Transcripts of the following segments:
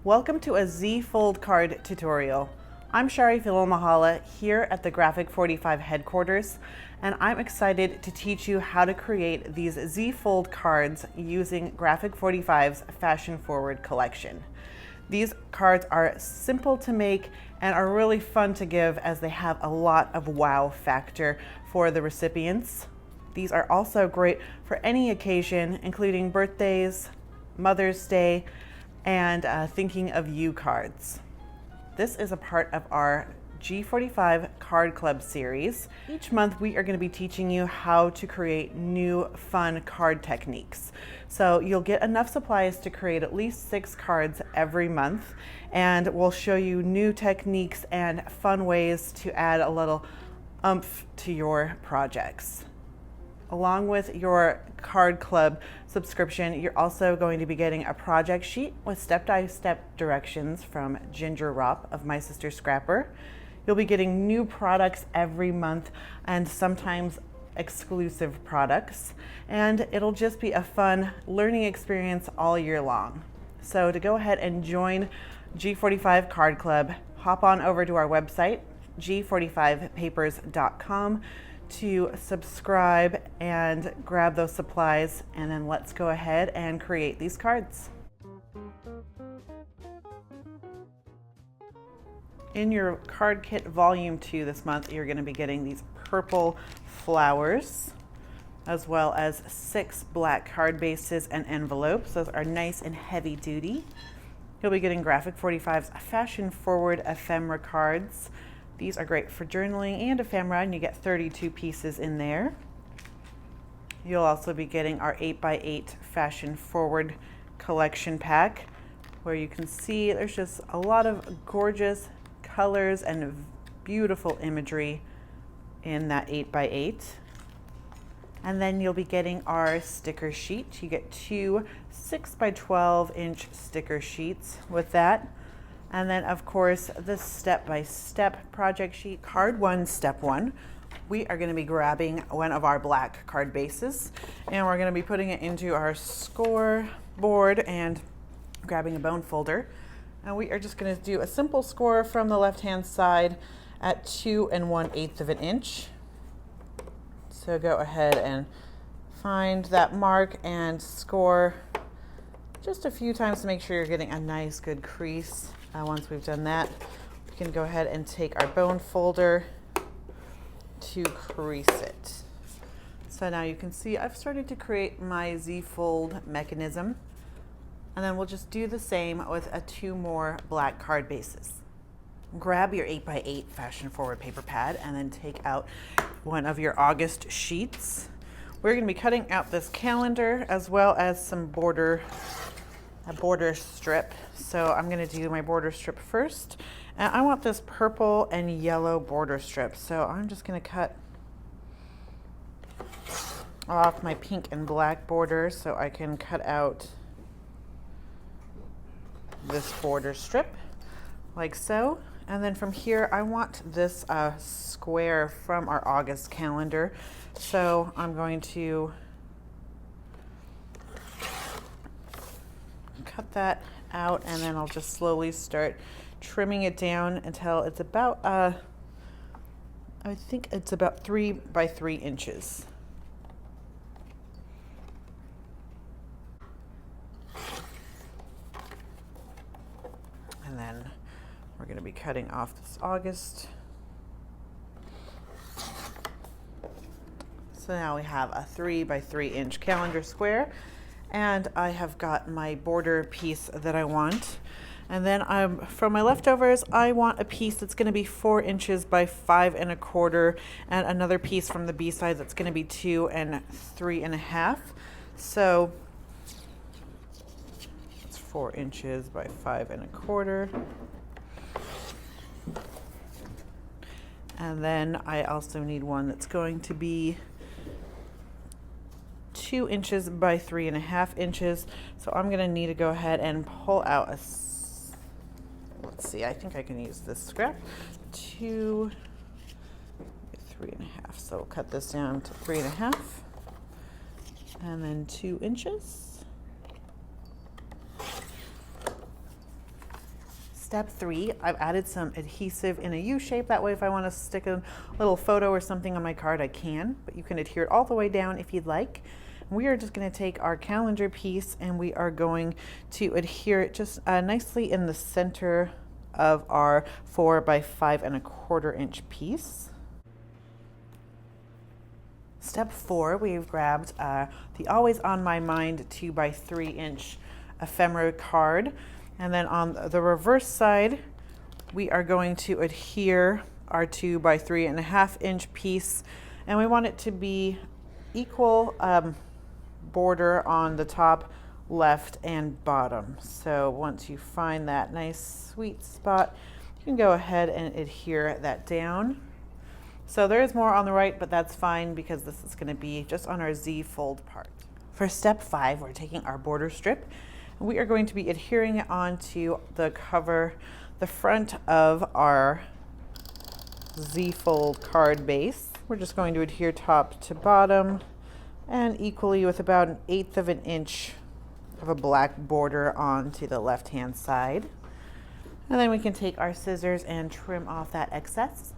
Welcome to a Z-Fold card tutorial. I'm Shari Mahala here at the G45 headquarters, and I'm excited to teach you how to create these Z-Fold cards using G45's Fashion Forward collection. These cards are simple to make and are really fun to give as they have a lot of wow factor for the recipients. These are also great for any occasion, including birthdays, Mother's Day, and thinking of you cards. This is a part of our G45 Card Club series. Each month we are going to be teaching you how to create new fun card techniques. So you'll get enough supplies to create at least 6 cards every month, and we'll show you new techniques and fun ways to add a little oomph to your projects. Along with your Card Club subscription, you're also going to be getting a project sheet with step-by-step directions from Ginger Ropp of My Sister Scrapper. You'll be getting new products every month and sometimes exclusive products, and it'll just be a fun learning experience all year long. So to go ahead and join G45 Card Club, hop on over to our website, g45papers.com, to subscribe and grab those supplies, and then let's go ahead and create these cards. In your card kit volume 2 this month, you're going to be getting these purple flowers, as well as 6 black card bases and envelopes. Those are nice and heavy duty. You'll be getting G45's Fashion Forward Ephemera Cards. These are great for journaling and ephemera, and you get 32 pieces in there. You'll also be getting our 8x8 Fashion Forward collection pack, where you can see there's just a lot of gorgeous colors and beautiful imagery in that 8x8. And then you'll be getting our sticker sheet. You get 2 6x12-inch sticker sheets with that. And then, of course, the step-by-step project sheet. Card 1, step 1. We are going to be grabbing one of our black card bases, and we're going to be putting it into our score board and grabbing a bone folder. And we are just going to do a simple score from the left-hand side at 2 1/8 of an inch. So go ahead and find that mark and score just a few times to make sure you're getting a nice good crease. Once we've done that, we can go ahead and take our bone folder to crease it. So now you can see I've started to create my Z-fold mechanism, and then we'll just do the same with 2 more black card bases. Grab your 8x8 Fashion Forward paper pad and then take out one of your August sheets. We're going to be cutting out this calendar as well as some a border strip. So I'm going to do my border strip first, and I want this purple and yellow border strip, so I'm just going to cut off my pink and black border so I can cut out this border strip like so. And then from here I want this square from our August calendar, so I'm going to cut that out, and then I'll just slowly start trimming it down until it's about I think it's about 3 by 3 inches. And then we're going to be cutting off this August. So now we have a 3 by 3 inch calendar square, and I have got my border piece that I want. And then from my leftovers, I want a piece that's going to be 4 inches by 5 1/4, and another piece from the B side that's going to be 2 and 3 1/2. So it's 4 inches by 5 1/4. And then I also need one that's going to be 2 inches by 3 1/2 inches. So I'm going to need to go ahead and pull out let's see, I think I can use this scrap. 2 by 3 1/2. So we'll cut this down to 3 1/2, and then 2 inches. step 3, I've added some adhesive in a U shape. That way if I want to stick a little photo or something on my card, I can, but you can adhere it all the way down if you'd like. We are just going to take our calendar piece and we are going to adhere it just nicely in the center of our 4 by 5 1/4 inch piece. Step 4, we've grabbed the always on my mind 2 by 3 inch ephemera card, and then on the reverse side we are going to adhere our 2 by 3 1/2 inch piece, and we want it to be equal border on the top, left, and bottom. So once you find that nice sweet spot, you can go ahead and adhere that down. So there is more on the right, but that's fine because this is going to be just on our Z fold part. For step 5, we're taking our border strip and we are going to be adhering it onto the front of our Z fold card base. We're just going to adhere top to bottom and equally with about 1/8 of an inch of a black border onto the left hand side. And then we can take our scissors and trim off that excess.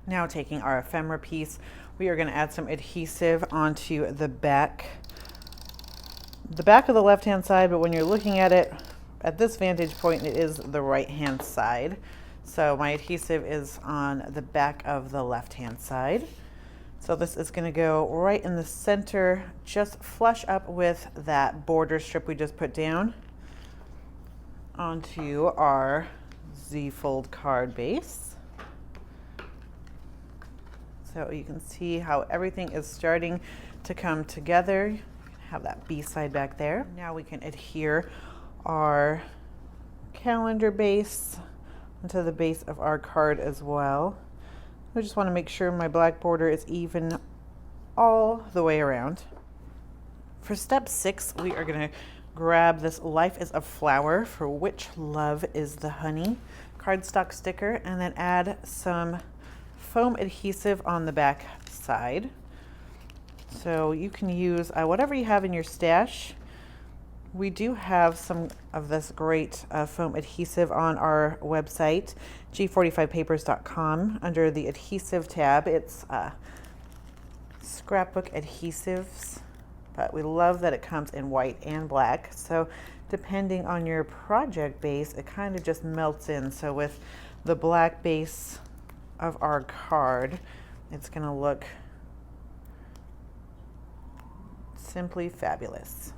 Now taking our ephemera piece, we are going to add some adhesive onto the back of the left hand side, but when you're looking at it at this vantage point, it is the right hand side. So my adhesive is on the back of the left hand side. So this is going to go right in the center, just flush up with that border strip we just put down onto our Z fold card base. So you can see how everything is starting to come together. You can have that B side back there. Now we can adhere our calendar base onto the base of our card as well. I just want to make sure my black border is even all the way around. For step 6, we are going to grab this Life is a Flower for Which Love is the Honey cardstock sticker and then add some foam adhesive on the back side. So you can use whatever you have in your stash. We do have some of this great foam adhesive on our website, G45papers.com. Under the adhesive tab, it's scrapbook adhesives, but we love that it comes in white and black. So depending on your project base, it kind of just melts in. So with the black base of our card, it's going to look simply fabulous.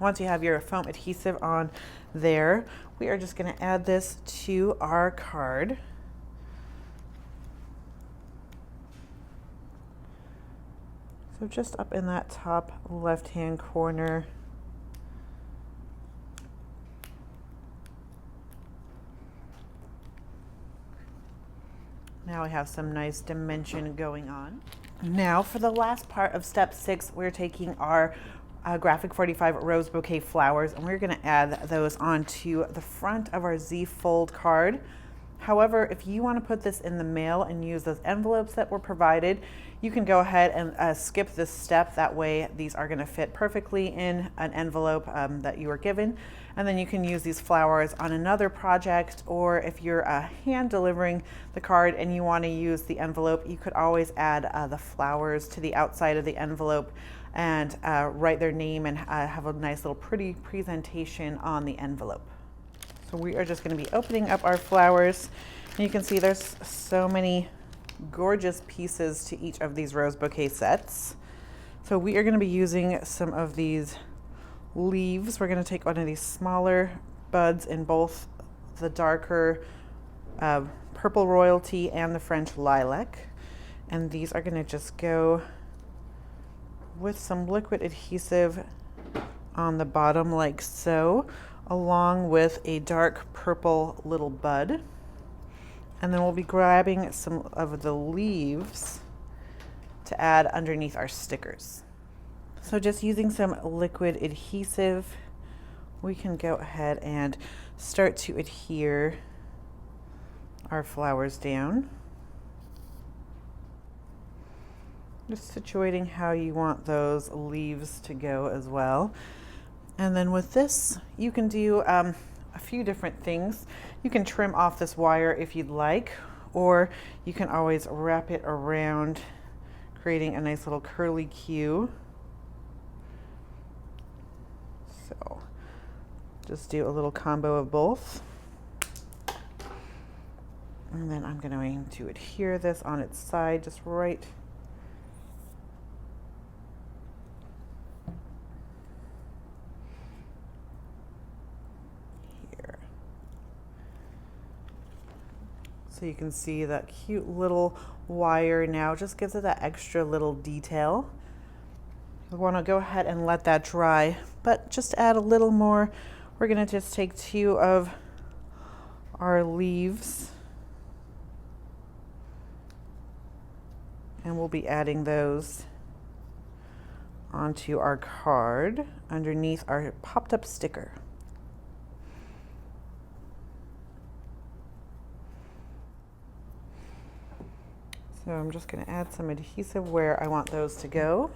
Once you have your foam adhesive on there, we are just going to add this to our card. So just up in that top left-hand corner. Now we have some nice dimension going on. Now for the last part of step 6, we're taking our Graphic 45 rose bouquet flowers and we're going to add those onto the front of our Z fold card. However, if you want to put this in the mail and use those envelopes that were provided, you can go ahead and skip this step. That way these are going to fit perfectly in an envelope that you were given, and then you can use these flowers on another project, or if you're hand delivering the card and you want to use the envelope, you could always add the flowers to the outside of the envelope and write their name and have a nice little pretty presentation on the envelope. So we are just going to be opening up our flowers. And you can see there's so many gorgeous pieces to each of these rose bouquet sets. So we are going to be using some of these leaves. We're going to take one of these smaller buds in both the darker purple royalty and the French lilac. And these are going to just go with some liquid adhesive on the bottom like so, along with a dark purple little bud. And then we'll be grabbing some of the leaves to add underneath our stickers. So just using some liquid adhesive, we can go ahead and start to adhere our flowers down. Just situating how you want those leaves to go as well. And then with this, you can do a few different things. You can trim off this wire if you'd like, or you can always wrap it around, creating a nice little curly Q. So just do a little combo of both. And then I'm going to adhere this on its side, just right here. So you can see that cute little wire now just gives it that extra little detail. We want to go ahead and let that dry, but just add a little more. We're going to just take 2 of our leaves and we'll be adding those onto our card underneath our popped up sticker. So I'm just going to add some adhesive where I want those to go.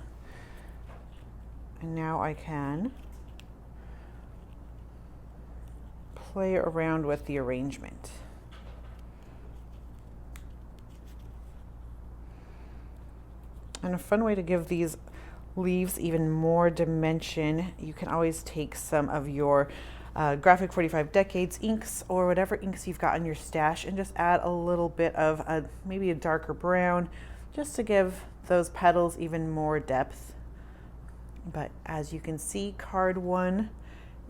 And now I can play around with the arrangement. And a fun way to give these leaves even more dimension, you can always take some of your Graphic 45 Decades inks or whatever inks you've got in your stash and just add a little bit of maybe a darker brown just to give those petals even more depth. But as you can see, card 1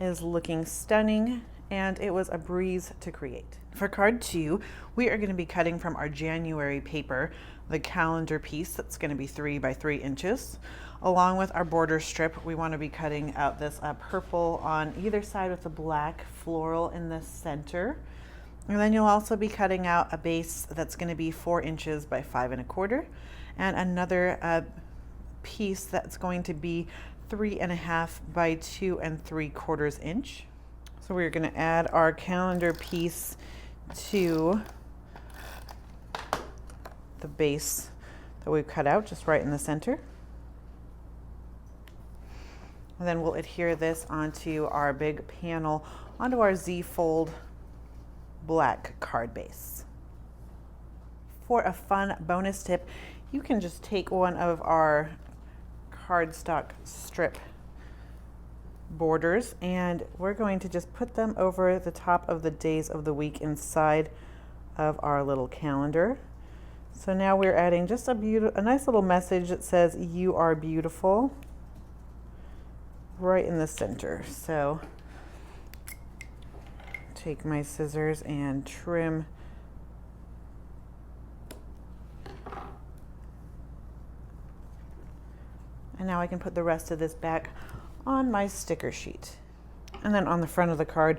is looking stunning and it was a breeze to create. For card 2, we are going to be cutting from our January paper the calendar piece that's going to be 3 by 3 inches. Along with our border strip, we want to be cutting out this purple on either side with a black floral in the center. And then you'll also be cutting out a base that's going to be 4 inches by 5 1/4, and another piece that's going to be 3 1/2 by 2 3/4 inch. So we're going to add our calendar piece to the base that we've cut out just right in the center. And then we'll adhere this onto our big panel, onto our Z fold black card base. For a fun bonus tip, you can just take one of our cardstock strip borders and we're going to just put them over the top of the days of the week inside of our little calendar. So now we're adding just a nice little message that says "You are beautiful" right in the center. So take my scissors and trim and now I can put the rest of this back on my sticker sheet. And then on the front of the card,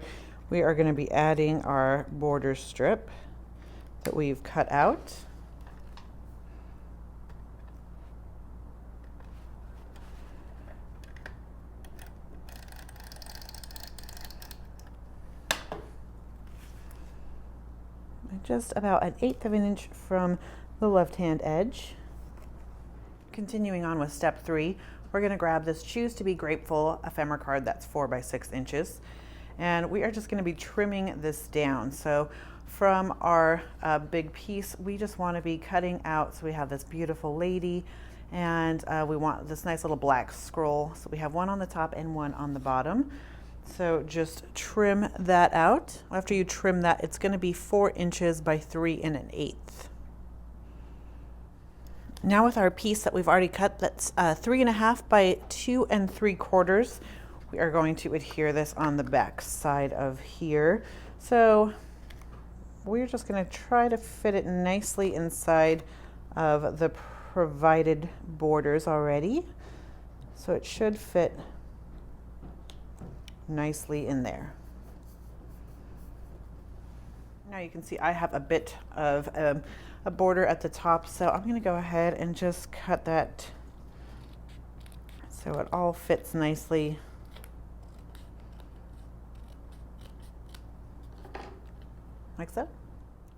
we are going to be adding our border strip that we've cut out. Just about 1/8 of an inch from the left-hand edge. Continuing on with step 3, we're going to grab this Choose to Be Grateful ephemera card that's 4 by 6 inches. And we are just going to be trimming this down. So from our big piece, we just want to be cutting out. So we have this beautiful lady and we want this nice little black scroll. So we have one on the top and one on the bottom. So just trim that out. After you trim that, it's going to be 4 inches by 3 1/8. Now with our piece that we've already cut, that's 3 1/2 by 2 3/4, we are going to adhere this on the back side of here. So we're just going to try to fit it nicely inside of the provided borders already. So it should fit nicely in there. Now you can see I have a bit of a border at the top, so I'm going to go ahead and just cut that so it all fits nicely. Like so.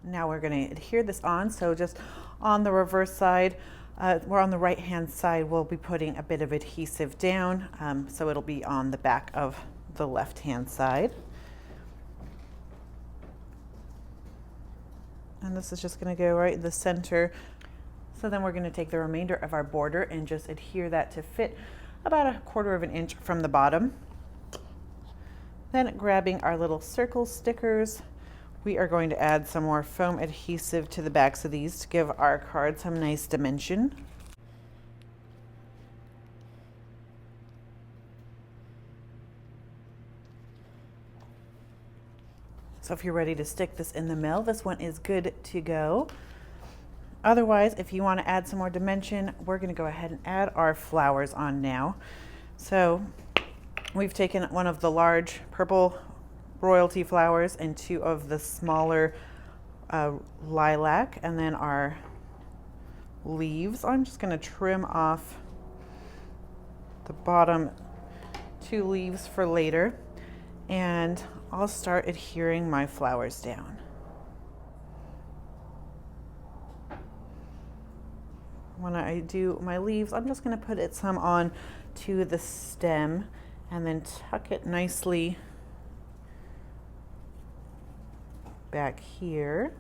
Now we're going to adhere this on, so just on the reverse side We're on the right hand side, we'll be putting a bit of adhesive down, so it'll be on the back of the left hand side. And this is just going to go right in the center. So then we're going to take the remainder of our border and just adhere that to fit about 1/4 of an inch from the bottom. Then grabbing our little circle stickers, we are going to add some more foam adhesive to the backs of these to give our card some nice dimension. So if you're ready to stick this in the mail, this one is good to go. Otherwise, if you want to add some more dimension, we're going to go ahead and add our flowers on now. So we've taken one of the large purple royalty flowers and 2 of the smaller lilac, and then our leaves. I'm just going to trim off the bottom 2 leaves for later, and I'll start adhering my flowers down. When I do my leaves, I'm just going to put some on to the stem and then tuck it nicely back here.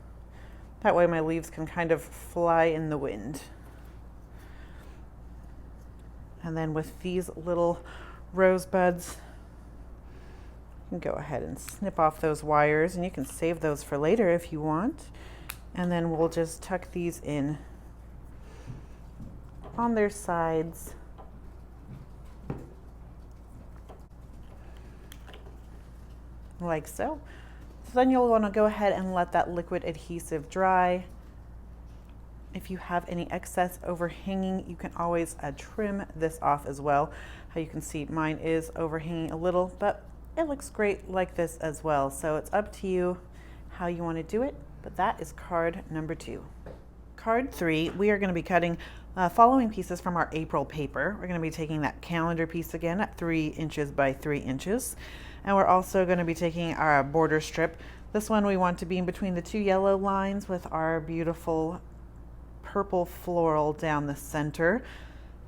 That way my leaves can kind of fly in the wind. And then with these little rosebuds, you can go ahead and snip off those wires, and you can save those for later if you want. And then we'll just tuck these in on their sides. Like so. So then you'll want to go ahead and let that liquid adhesive dry. If you have any excess overhanging, you can always trim this off as well. How you can see mine is overhanging a little, but it looks great like this as well. So it's up to you how you want to do it, but that is card number 2. Card 3, we are going to be cutting following pieces from our April paper. We're going to be taking that calendar piece again at 3 inches by 3 inches. And we're also going to be taking our border strip. This one we want to be in between the 2 yellow lines with our beautiful purple floral down the center.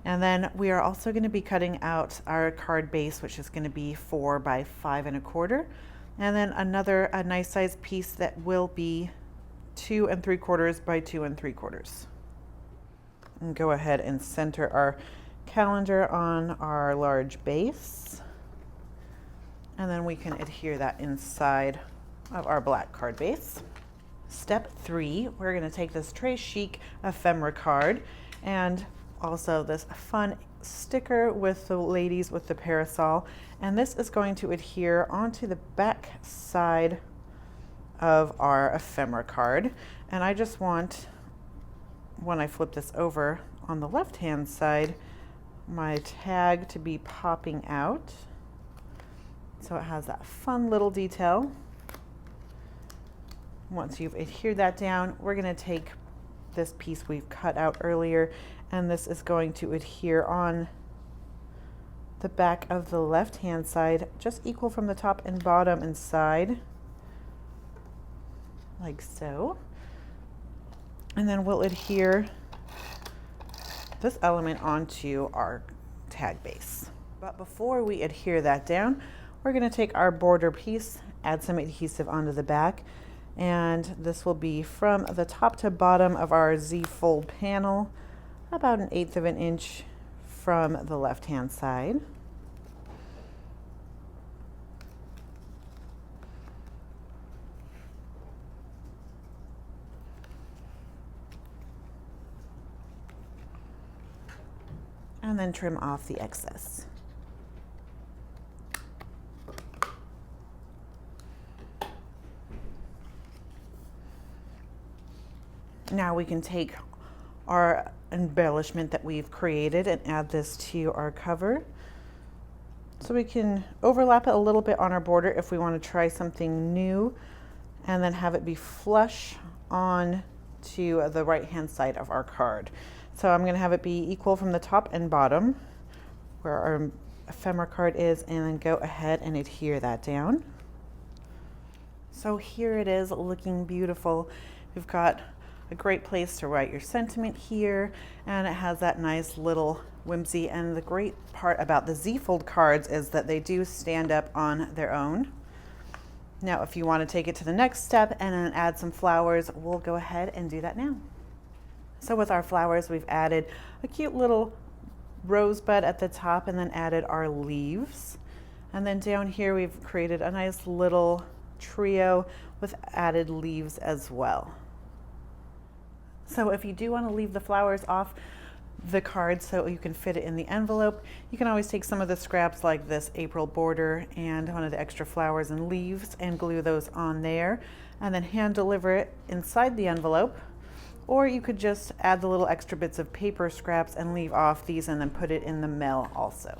And then we are also going to be cutting out our card base, which is going to be 4 by 5 1/4. And then a nice size piece that will be 2 3/4 by 2 3/4. And go ahead and center our calendar on our large base. And then we can adhere that inside of our black card base. Step 3, we're going to take this Très Chic Ephemera card and also this fun sticker with the ladies with the parasol, and this is going to adhere onto the back side of our ephemera card. And I just want, when I flip this over on the left hand side, my tag to be popping out, so it has that fun little detail. Once you've adhered that down, we're going to take this piece we've cut out earlier, and this is going to adhere on the back of the left hand side, just equal from the top and bottom and side, like so. And then we'll adhere this element onto our tag base. But before we adhere that down, we're going to take our border piece, add some adhesive onto the back, and this will be from the top to bottom of our Z-fold panel, about 1/8 of an inch from the left hand side. And then trim off the excess. Now we can take our embellishment that we've created and add this to our cover. So we can overlap it a little bit on our border if we want to try something new, and then have it be flush on to the right hand side of our card. So I'm going to have it be equal from the top and bottom where our ephemera card is, and then go ahead and adhere that down. So here it is, looking beautiful. We've got a great place to write your sentiment here, and it has that nice little whimsy. And the great part about the Z-fold cards is that they do stand up on their own. Now, if you want to take it to the next step and then add some flowers, we'll go ahead and do that now. So with our flowers, we've added a cute little rosebud at the top and then added our leaves. And then down here, we've created a nice little trio with added leaves as well. So if you do want to leave the flowers off the card so you can fit it in the envelope, you can always take some of the scraps like this April border and one of the extra flowers and leaves and glue those on there and then hand deliver it inside the envelope. Or you could just add the little extra bits of paper scraps and leave off these and then put it in the mail also.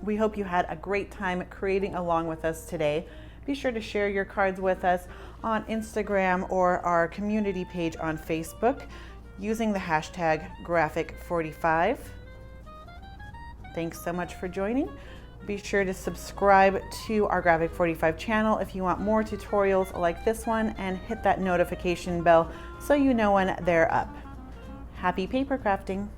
We hope you had a great time creating along with us today. Be sure to share your cards with us on Instagram or our community page on Facebook using the hashtag Graphic45. Thanks so much for joining. Be sure to subscribe to our Graphic45 channel if you want more tutorials like this one, and hit that notification bell so you know when they're up. Happy paper crafting!